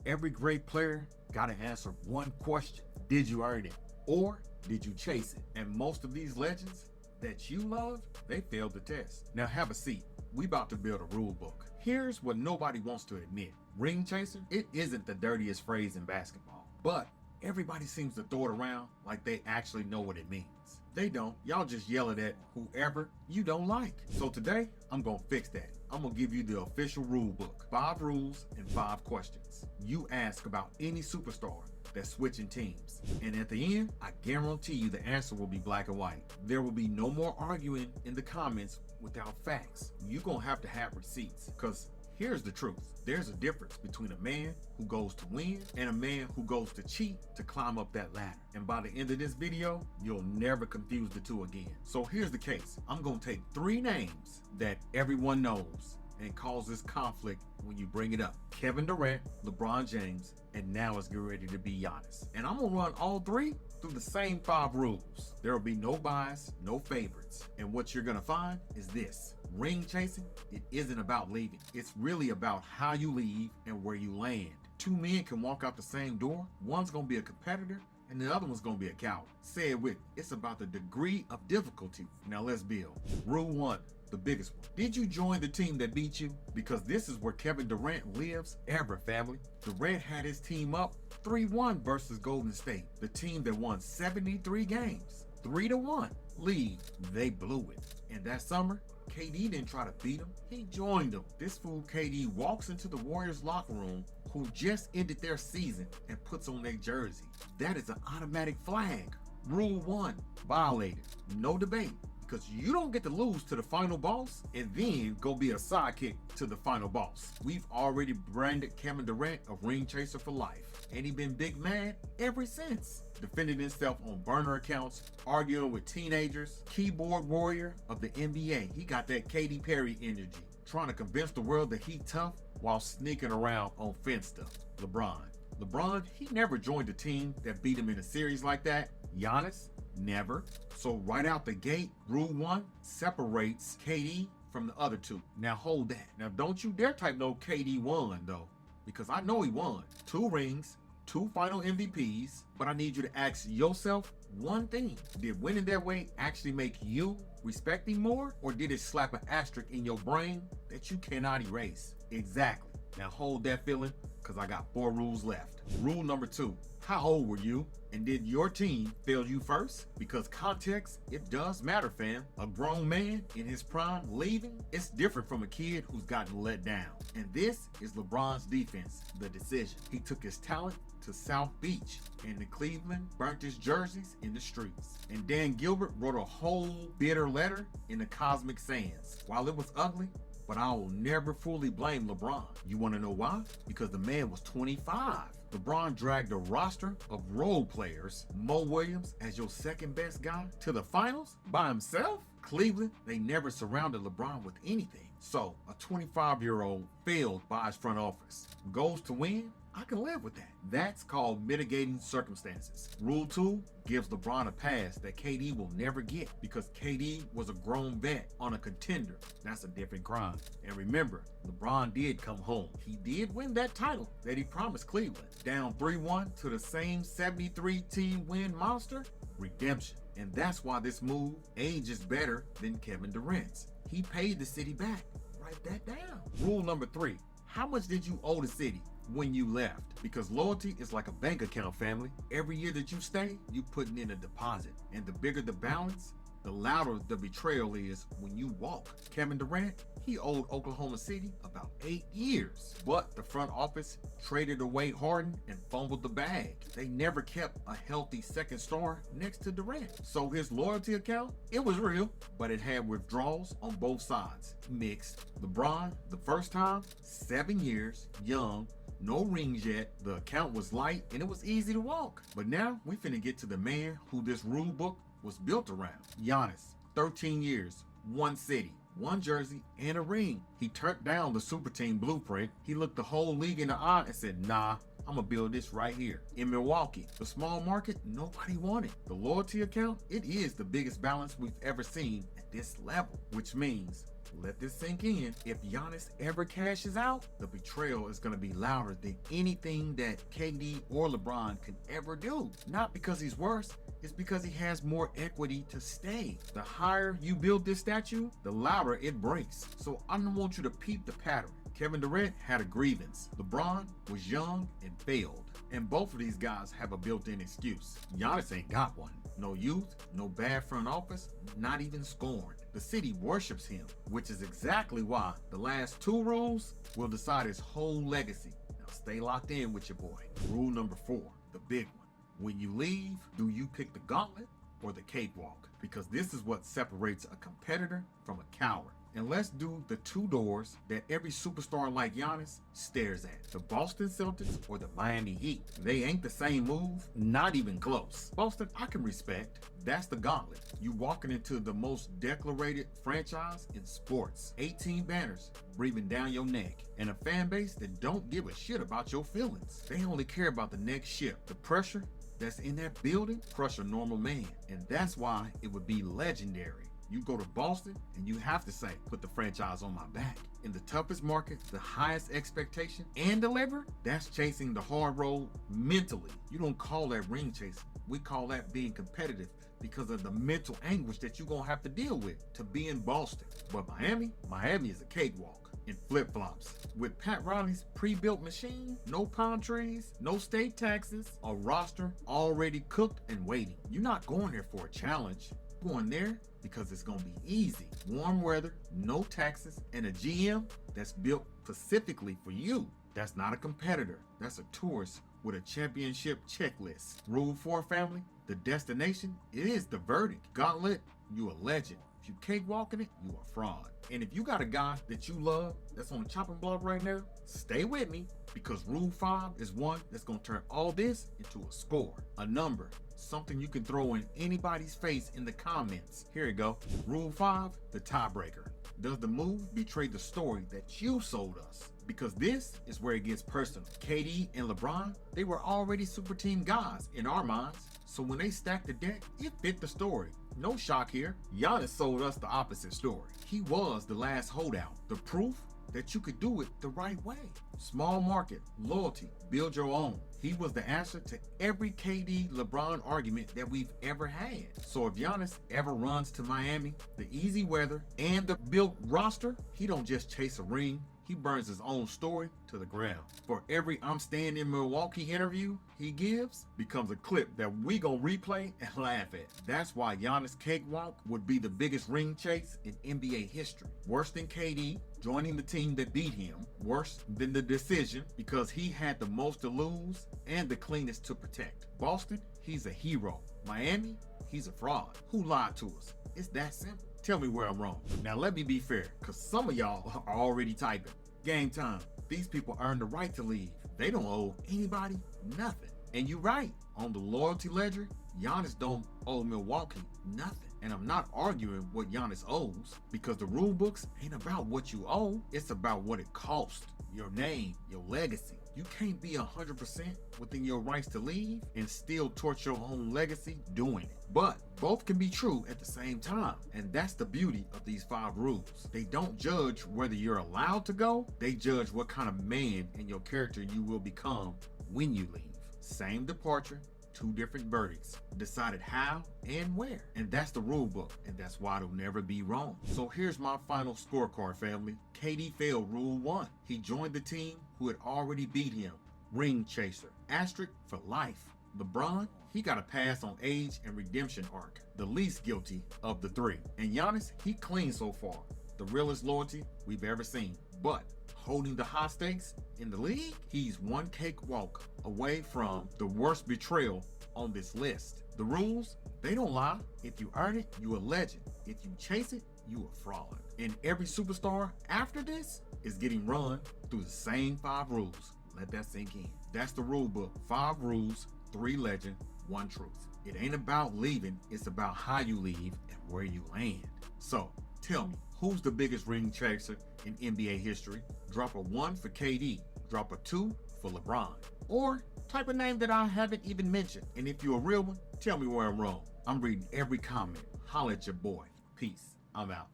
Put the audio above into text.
Every great player got to answer one question. Did you earn it? Or did you chase it? And most of these legends that you love, they failed the test. Now have a seat. We about to build a rule book. Here's what nobody wants to admit. Ring chaser, it isn't the dirtiest phrase in basketball, but everybody seems to throw it around like they actually know what it means. They don't. Y'all just yell it at whoever you don't like. So today, I'm gonna fix that. I'm gonna give you the official rule book. 5 rules and 5 questions. You ask about any superstar that's switching teams. And at the end, I guarantee you the answer will be black and white. There will be no more arguing in the comments without facts. You're gonna have to have receipts, because here's the truth. There's a difference between a man who goes to win and a man who goes to cheat to climb up that ladder. And by the end of this video, you'll never confuse the two again. So here's the case. I'm gonna take 3 names that everyone knows and causes conflict when you bring it up. Kevin Durant, LeBron James, and now it's getting ready to be Giannis. And I'm gonna run all 3 through the same 5 rules. There will be no bias, no favorites. And what you're gonna find is this. Ring chasing, it isn't about leaving. It's really about how you leave and where you land. 2 men can walk out the same door. One's gonna be a competitor and the other one's gonna be a coward. Say it with me. It's about the degree of difficulty. Now let's build. Rule 1. The biggest one. Did you join the team that beat you? Because this is where Kevin Durant lives ever, family. Durant had his team up 3-1 versus Golden State, the team that won 73 games, 3-1. League, they blew it. And that summer, KD didn't try to beat him, he joined them. This fool KD walks into the Warriors locker room, who just ended their season, and puts on their jersey. That is an automatic flag. Rule 1, violated. No debate. Because you don't get to lose to the final boss and then go be a sidekick to the final boss. We've already branded Kevin Durant a ring chaser for life. And he been big mad ever since. Defending himself on burner accounts, arguing with teenagers, keyboard warrior of the NBA. He got that Katy Perry energy, trying to convince the world that he tough while sneaking around on fence stuff. LeBron, he never joined a team that beat him in a series like that. Giannis, never. So right out the gate, rule 1 separates KD from the other 2. Now hold that. Now don't you dare type no KD won though, because I know he won. 2 rings, 2 final MVPs, but I need you to ask yourself one thing. Did winning that way actually make you respect him more, or did it slap an asterisk in your brain that you cannot erase? Exactly. Now hold that feeling, because I got 4 rules left. Rule number 2. How old were you? And did your team fail you first? Because context, it does matter, fam. A grown man in his prime leaving, it's different from a kid who's gotten let down. And this is LeBron's defense, the decision. He took his talent to South Beach, and the Cleveland burnt his jerseys in the streets. And Dan Gilbert wrote a whole bitter letter in the Cosmic Sands. While it was ugly, but I will never fully blame LeBron. You want to know why? Because the man was 25. LeBron dragged a roster of role players, Mo Williams as your second best guy, to the finals by himself? Cleveland, they never surrounded LeBron with anything. So a 25-year-old failed by his front office. Goes to win? I can live with that. That's called mitigating circumstances. Rule 2 gives LeBron a pass that KD will never get, because KD was a grown vet on a contender. That's a different crime. And remember, LeBron did come home. He did win that title that he promised Cleveland. Down 3-1 to the same 73-team win monster. Redemption. And that's why this move ages better than Kevin Durant's. He paid the city back. Write that down. Rule number 3. How much did you owe the city when you left? Because loyalty is like a bank account, family. Every year that you stay, you putting in a deposit. And the bigger the balance, the louder the betrayal is when you walk. Kevin Durant, he owed Oklahoma City about 8 years. But the front office traded away Harden and fumbled the bag. They never kept a healthy second star next to Durant. So his loyalty account, it was real, but it had withdrawals on both sides. Mixed. LeBron, the first time, 7 years, young, no rings yet, the account was light, and it was easy to walk. But now we finna get to the man who this rule book was built around. Giannis, 13 years, 1 city, 1 jersey, and a ring. He turned down the super team blueprint. He looked the whole league in the eye and said, nah, I'm gonna build this right here. In Milwaukee, the small market, nobody wanted. The loyalty account, it is the biggest balance we've ever seen at this level, which means let this sink in. If Giannis ever cashes out, the betrayal is going to be louder than anything that KD or LeBron can ever do. Not because he's worse, it's because he has more equity to stay. The higher you build this statue, the louder it breaks. So I don't want you to peep the pattern. Kevin Durant had a grievance. LeBron was young and failed. And both of these guys have a built-in excuse. Giannis ain't got one. No youth, no bad front office, not even scorned. The city worships him, which is exactly why the last 2 rules will decide his whole legacy. Now stay locked in with your boy. Rule number 4, the big one. When you leave, do you pick the gauntlet or the cakewalk? Because this is what separates a competitor from a coward. And let's do the 2 doors that every superstar like Giannis stares at. The Boston Celtics or the Miami Heat. They ain't the same move, not even close. Boston, I can respect. That's the gauntlet. You walking into the most decorated franchise in sports. 18 banners breathing down your neck. And a fan base that don't give a shit about your feelings. They only care about the next ship. The pressure that's in that building crush a normal man. And that's why it would be legendary. You go to Boston and you have to say, put the franchise on my back. In the toughest market, the highest expectation and deliver, that's chasing the hard road mentally. You don't call that ring chasing. We call that being competitive because of the mental anguish that you're gonna have to deal with to be in Boston. But Miami is a cakewalk in flip-flops. With Pat Riley's pre-built machine, no palm trees, no state taxes, a roster already cooked and waiting. You're not going there for a challenge. You're going there because it's gonna be easy. Warm weather, no taxes, and a GM that's built specifically for you. That's not a competitor. That's a tourist with a championship checklist. Rule 4 family, the destination, it is the verdict. Gauntlet, you a legend. If you cakewalking it, you a fraud. And if you got a guy that you love that's on the chopping block right now, stay with me because rule 5 is one that's gonna turn all this into a score, a number, something you can throw in anybody's face in the comments. Here you go. Rule 5, the tiebreaker. Does the move betray the story that you sold us? Because this is where it gets personal. KD and LeBron, they were already super team guys in our minds. So when they stacked the deck, it fit the story. No shock here. Giannis sold us the opposite story. He was the last holdout. The proof that you could do it the right way. Small market, loyalty, build your own. He was the answer to every KD LeBron argument that we've ever had. So if Giannis ever runs to Miami, the easy weather and the built roster, he don't just chase a ring. He burns his own story to the ground. For every I'm staying in Milwaukee interview he gives becomes a clip that we gonna replay and laugh at. That's why Giannis' cakewalk would be the biggest ring chase in NBA history. Worse than KD joining the team that beat him. Worse than the decision because he had the most to lose and the cleanest to protect. Boston, he's a hero. Miami, he's a fraud. Who lied to us? It's that simple. Tell me where I'm wrong. Now let me be fair, because some of y'all are already typing. Game time. These people earned the right to leave. They don't owe anybody nothing. And you're right. On the loyalty ledger, Giannis don't owe Milwaukee nothing. And I'm not arguing what Giannis owes, because the rule books ain't about what you owe. It's about what it cost. Your name, your legacy. You can't be 100% within your rights to leave and still torch your own legacy doing it. But both can be true at the same time. And that's the beauty of these 5 rules. They don't judge whether you're allowed to go. They judge what kind of man and your character you will become when you leave. Same departure, 2 different verdicts, decided how and where. And that's the rule book, and that's why it'll never be wrong. So here's my final scorecard, family. KD failed rule 1. He joined the team who had already beat him. Ring chaser. Asterisk for life. LeBron, he got a pass on age and redemption arc. The least guilty of the 3. And Giannis, he clean so far. The realest loyalty we've ever seen. But holding the high stakes in the league, he's one cakewalk away from the worst betrayal on this list. The rules, they don't lie. If you earn it, you a legend. If you chase it, you a fraud. And every superstar after this is getting run through the same 5 rules. Let that sink in. That's the rule book. 5 rules, 3 legend, 1 truth. It ain't about leaving, it's about how you leave and where you land. So tell me, who's the biggest ring chaser in NBA history? Drop a 1 for KD, drop a 2 for LeBron, or type a name that I haven't even mentioned. And if you're a real one, tell me where I'm wrong. I'm reading every comment. Holla at your boy. Peace. I'm out.